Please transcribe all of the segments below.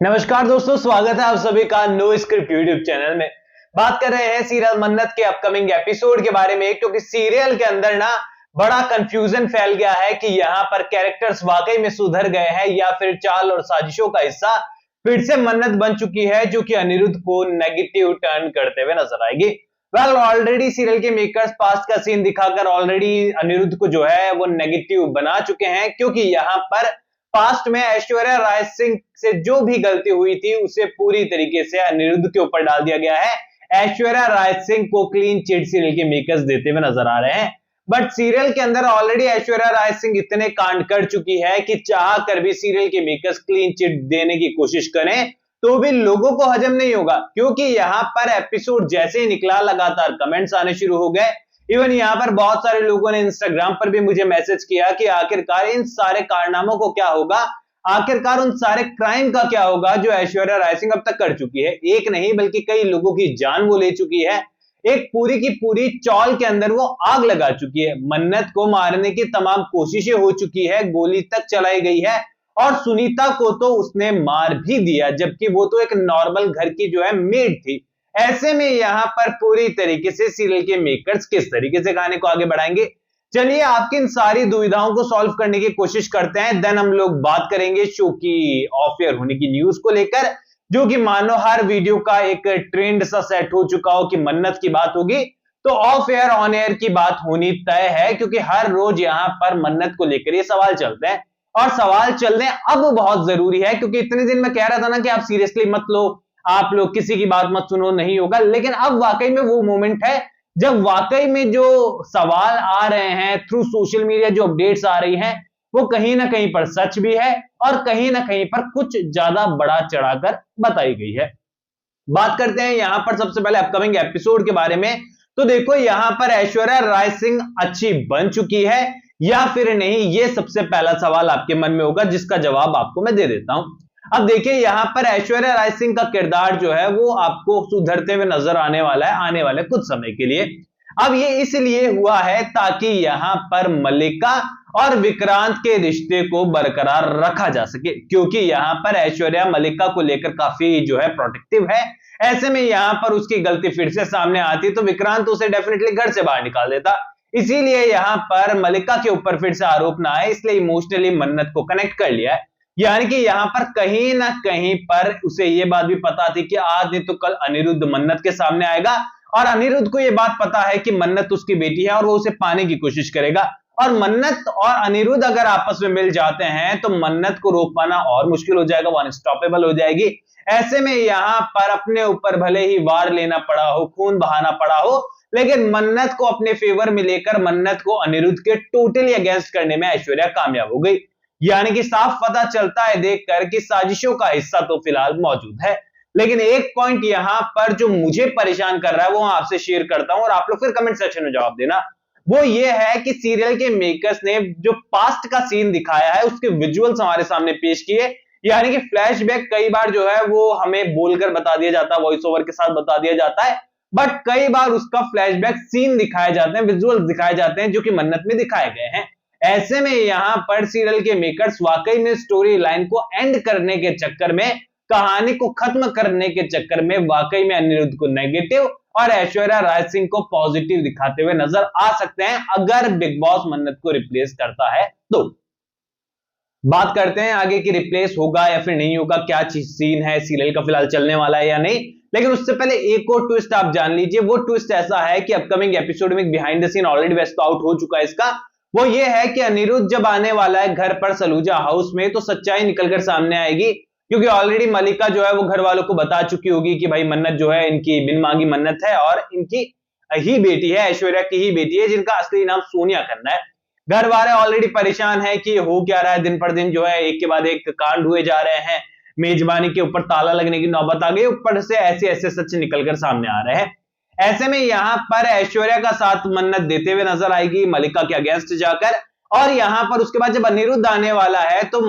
नमस्कार दोस्तों, स्वागत है आप सभी का नो स्क्रिप्ट यूट्यूब चैनल में। बात कर रहे हैं सीरियल मन्नत के अपकमिंग एपिसोड के बारे में, क्योंकि सीरियल के अंदर ना बड़ा कंफ्यूजन फैल गया है कि यहाँ पर कैरेक्टर्स वाकई में सुधर गए हैं या फिर चाल और साजिशों का हिस्सा फिर से मन्नत बन चुकी है, जो कि अनिरुद्ध को नेगेटिव टर्न करते हुए नजर आएगी। ऑलरेडी सीरियल के मेकर्स पास्ट का सीन दिखाकर ऑलरेडी अनिरुद्ध को जो है वो नेगेटिव बना चुके हैं, क्योंकि यहाँ पर पास्ट में ऐश्वर्या राय सिंह से जो भी गलती हुई थी उसे पूरी तरीके से अनिरुद्ध के ऊपर डाल दिया गया है। ऐश्वर्या राय सिंह को क्लीन चिट सीरियल के मेकर्स देते हुए नजर आ रहे हैं, बट सीरियल के अंदर ऑलरेडी ऐश्वर्या राय सिंह इतने कांड कर चुकी है कि चाह कर भी सीरियल के मेकर्स क्लीन चिट देने की कोशिश करें तो भी लोगों को हजम नहीं होगा, क्योंकि यहाँ पर एपिसोड जैसे ही निकला लगातार कमेंट्स आने शुरू हो गए। इवन यहाँ पर बहुत सारे लोगों ने इंस्टाग्राम पर भी मुझे मैसेज किया कि आखिरकार इन सारे कारनामों को क्या होगा, आखिरकार उन सारे क्राइम का क्या होगा जो ऐश्वर्या राय सिंह अब तक कर चुकी है। एक नहीं बल्कि कई लोगों की जान वो ले चुकी है, एक पूरी की पूरी चौल के अंदर वो आग लगा चुकी है। मन्नत को मारने की तमाम कोशिशें हो चुकी है, गोली तक चलाई गई है और सुनीता को तो उसने मार भी दिया, जबकि वो तो एक नॉर्मल घर की जो है मेड थी। ऐसे में यहाँ पर पूरी तरीके से सीरियल के मेकर्स किस तरीके से कहानी को आगे बढ़ाएंगे, चलिए आपकी इन सारी दुविधाओं को सॉल्व करने की कोशिश करते हैं। देन हम लोग बात करेंगे शो की ऑफ एयर होने की न्यूज को लेकर, जो कि मानो हर वीडियो का एक ट्रेंड सा सेट हो चुका हो कि मन्नत की बात होगी तो ऑफ एयर ऑन एयर की बात होनी तय है, क्योंकि हर रोज यहाँ पर मन्नत को लेकर ये सवाल चलते हैं और सवाल चलने अब बहुत जरूरी है, क्योंकि इतने दिन मैं कह रहा था ना कि आप सीरियसली मत लो, आप लोग किसी की बात मत सुनो, नहीं होगा। लेकिन अब वाकई में वो मोमेंट है जब वाकई में जो सवाल आ रहे हैं थ्रू सोशल मीडिया, जो अपडेट्स आ रही हैं, वो कहीं ना कहीं पर सच भी है और कहीं ना कहीं पर कुछ ज्यादा बड़ा चढ़ाकर बताई गई है। बात करते हैं यहां पर सबसे पहले अपकमिंग एपिसोड के बारे में। तो देखो यहां पर ऐश्वर्या राय सिंह अच्छी बन चुकी है या फिर नहीं, ये सबसे पहला सवाल आपके मन में होगा, जिसका जवाब आपको मैं दे देता हूं। अब देखिए यहां पर ऐश्वर्या राय सिंह का किरदार जो है वो आपको सुधरते हुए नजर आने वाला है आने वाले कुछ समय के लिए। अब ये इसलिए हुआ है ताकि यहां पर मल्लिका और विक्रांत के रिश्ते को बरकरार रखा जा सके, क्योंकि यहां पर ऐश्वर्या मल्लिका को लेकर काफी जो है प्रोटेक्टिव है। ऐसे में यहां पर उसकी गलती फिर से सामने आती तो विक्रांत उसे डेफिनेटली घर से बाहर निकाल देता। इसीलिए यहां पर मल्लिका के ऊपर फिर से आरोप ना आए, इसलिए इमोशनली मन्नत को कनेक्ट कर लिया है। यानी कि यहां पर कहीं ना कहीं पर उसे यह बात भी पता थी कि आज नहीं तो कल अनिरुद्ध मन्नत के सामने आएगा, और अनिरुद्ध को यह बात पता है कि मन्नत उसकी बेटी है और वो उसे पाने की कोशिश करेगा। और मन्नत और अनिरुद्ध अगर आपस में मिल जाते हैं तो मन्नत को रोक पाना और मुश्किल हो जाएगा, वो अनस्टॉपेबल हो जाएगी। ऐसे में यहां पर अपने ऊपर भले ही वार लेना पड़ा हो, खून बहाना पड़ा हो, लेकिन मन्नत को अपने फेवर में लेकर मन्नत को अनिरुद्ध के टोटली अगेंस्ट करने में ऐश्वर्या कामयाब हो गई। यानी कि साफ पता चलता है देखकर कि साजिशों का हिस्सा तो फिलहाल मौजूद है। लेकिन एक पॉइंट यहां पर जो मुझे परेशान कर रहा है वो आपसे शेयर करता हूं और आप लोग फिर कमेंट सेक्शन में जवाब देना। वो ये है कि सीरियल के मेकर्स ने जो पास्ट का सीन दिखाया है उसके विजुअल्स हमारे सामने पेश किए। यानी कि फ्लैशबैक कई बार जो है वो हमें बोलकर बता दिया जाता है, वॉइस ओवर के साथ बता दिया जाता है, बट कई बार उसका फ्लैशबैक सीन दिखाए जाते हैं, विजुअल्स दिखाए जाते हैं जो कि मन्नत में दिखाए गए हैं। ऐसे में यहां पर सीरियल के मेकर्स वाकई में स्टोरी लाइन को एंड करने के चक्कर में, कहानी को खत्म करने के चक्कर में वाकई में अनिरुद्ध को नेगेटिव और ऐश्वर्या राय सिंह को पॉजिटिव दिखाते हुए नजर आ सकते हैं, अगर बिग बॉस मन्नत को रिप्लेस करता है तो। बात करते हैं आगे कि रिप्लेस होगा या फिर नहीं होगा, क्या चीज सीन है सीरियल का फिलहाल चलने वाला है या नहीं। लेकिन उससे पहले एक और ट्विस्ट आप जान लीजिए। वो ट्विस्ट ऐसा है कि अपकमिंग एपिसोड में behind the scene already waste out हो चुका है इसका। वो ये है कि अनिरुद्ध जब आने वाला है घर पर सलूजा हाउस में तो सच्चाई निकलकर सामने आएगी, क्योंकि ऑलरेडी मल्लिका जो है वो घर वालों को बता चुकी होगी कि भाई मन्नत जो है इनकी बिन मांगी मन्नत है और इनकी ही बेटी है, ऐश्वर्या की ही बेटी है, जिनका असली नाम सोनिया खन्ना है। घर वाले ऑलरेडी परेशान है कि हो क्या रहा है, दिन पर दिन जो है एक के बाद एक कांड हुए जा रहे हैं, मेजबानी के ऊपर ताला लगने की नौबत आ गई, ऊपर से ऐसे ऐसे सच निकलकर सामने आ रहे हैं। ऐसे में यहां पर ऐश्वर्या का साथ मन्नत देते हुए नजर आएगी मल्लिका के अगेंस्ट जाकर, और यहां पर उसके बाद जब अनिरुद्ध आने वाला है तो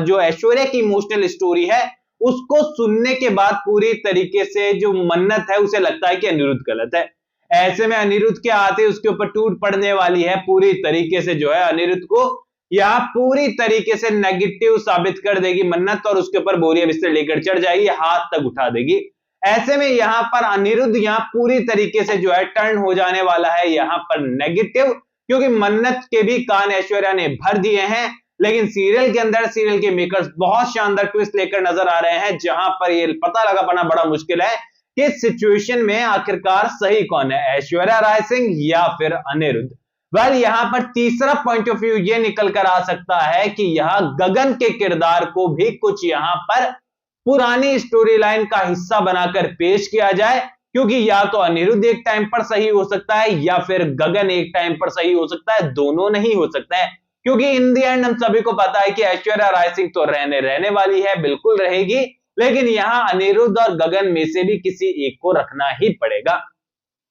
जो ऐश्वर्या की इमोशनल स्टोरी है उसको सुनने के बाद पूरी तरीके से जो मन्नत है उसे लगता है कि अनिरुद्ध गलत है। ऐसे में अनिरुद्ध के आते उसके ऊपर टूट पड़ने वाली है पूरी तरीके से जो है अनिरुद्ध को यह पूरी तरीके से नेगेटिव साबित कर देगी मन्नत और उसके ऊपर बोरिया बिस्तर लेकर चढ़ जाएगी, हाथ तक उठा देगी। ऐसे में यहां पर अनिरुद्ध यहां पूरी तरीके से जो है टर्न हो जाने वाला है यहां पर नेगेटिव, क्योंकि मन्नत के भी कान ऐश्वर्या ने भर दिए हैं। लेकिन सीरियल के अंदर सीरियल के मेकर्स बहुत शानदार ट्विस्ट लेकर नजर आ रहे हैं, जहां पर ये पता लगा पाना बड़ा मुश्किल है कि इस सिचुएशन में आखिरकार सही कौन है, ऐश्वर्या राय सिंह या फिर अनिरुद्ध। वेल यहां पर तीसरा पॉइंट ऑफ व्यू ये निकल कर आ सकता है कि यह गगन के किरदार को भी कुछ यहां पर पुरानी स्टोरी लाइन का हिस्सा बनाकर पेश किया जाए, क्योंकि या तो अनिरुद्ध एक टाइम पर सही हो सकता है या फिर गगन एक टाइम पर सही हो सकता है, दोनों नहीं हो सकता है। क्योंकि इन दी एंड हम सभी को पता है कि ऐश्वर्या राय सिंह तो रहने वाली है, बिल्कुल रहेगी, लेकिन यहां अनिरुद्ध और गगन में से भी किसी एक को रखना ही पड़ेगा।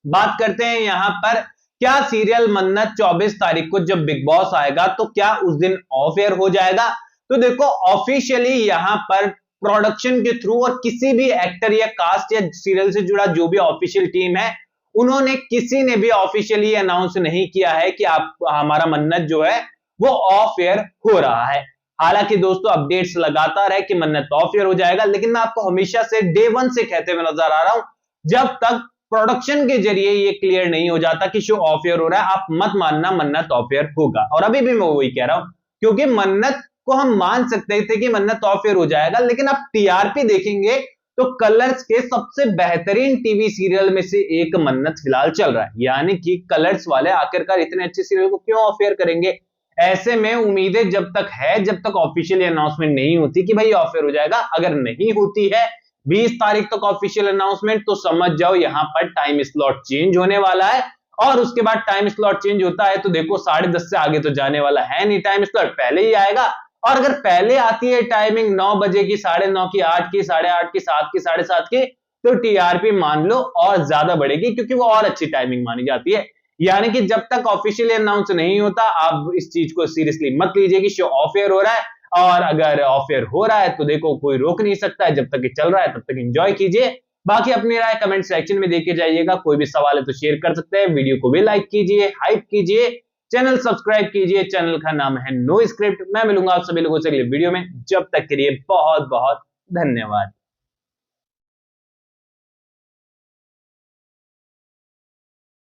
बात करते हैं यहां पर, क्या सीरियल मन्नत 24 तारीख को जब बिग बॉस आएगा तो क्या उस दिन ऑफ एयर हो जाएगा? तो देखो ऑफिशियली यहां पर प्रोडक्शन के थ्रू और किसी भी एक्टर या कास्ट या सीरियल से जुड़ा जो भी ऑफिशियल टीम है, उन्होंने किसी ने भी ऑफिशियली अनाउंस नहीं किया है कि आप हमारा मन्नत जो है वो ऑफ एयर हो रहा है। हालांकि दोस्तों अपडेट्स लगातार है कि मन्नत ऑफ एयर हो जाएगा, लेकिन मैं आपको हमेशा से डे वन से कहते हुए नजर आ रहा हूं, जब तक प्रोडक्शन के जरिए ये क्लियर नहीं हो जाता कि शो ऑफ एयर हो रहा है, आप मत मानना मन्नत ऑफ एयर होगा। और अभी भी मैं वही कह रहा हूं, क्योंकि मन्नत को हम मान सकते थे कि मन्नत ऑफ एयर हो जाएगा, लेकिन आप टीआरपी देखेंगे तो कलर्स के सबसे बेहतरीन टीवी सीरियल में से एक मन्नत फिलहाल चल रहा है, यानी कि कलर्स वाले आखिरकार इतने अच्छे सीरियल को क्यों ऑफ एयर करेंगे। ऐसे में उम्मीदें जब तक है, जब तक ऑफिशियल अनाउंसमेंट नहीं होती कि भाई ऑफ एयर हो जाएगा, अगर नहीं होती है 20 तारीख तक ऑफिशियल अनाउंसमेंट, तो समझ जाओ यहां पर टाइम स्लॉट चेंज होने वाला है। और उसके बाद टाइम स्लॉट चेंज होता है तो देखो 10:30 से आगे तो जाने वाला है नहीं, टाइम स्लॉट पहले ही आएगा। और अगर पहले आती है टाइमिंग 9 बजे की, 9:30 की, 8 की, 8:30 की, 7 की, 7:30 की, तो टीआरपी मान लो और ज्यादा बढ़ेगी, क्योंकि वो और अच्छी टाइमिंग मानी जाती है। यानी कि जब तक ऑफिशियली अनाउंस नहीं होता आप इस चीज को सीरियसली मत लीजिए कि शो ऑफ एयर हो रहा है, और अगर ऑफ एयर हो रहा है तो देखो कोई रोक नहीं सकता है, जब तक ये चल रहा है तब तक एंजॉय कीजिए। बाकी अपनी राय कमेंट सेक्शन में देके जाइएगा, कोई भी सवाल है तो शेयर कर सकते हैं, वीडियो को भी लाइक कीजिए, हाइप कीजिए, चैनल सब्सक्राइब कीजिए। चैनल का नाम है नो स्क्रिप्ट। मैं मिलूंगा आप सभी लोगों से अगले वीडियो में, जब तक के लिए बहुत बहुत धन्यवाद।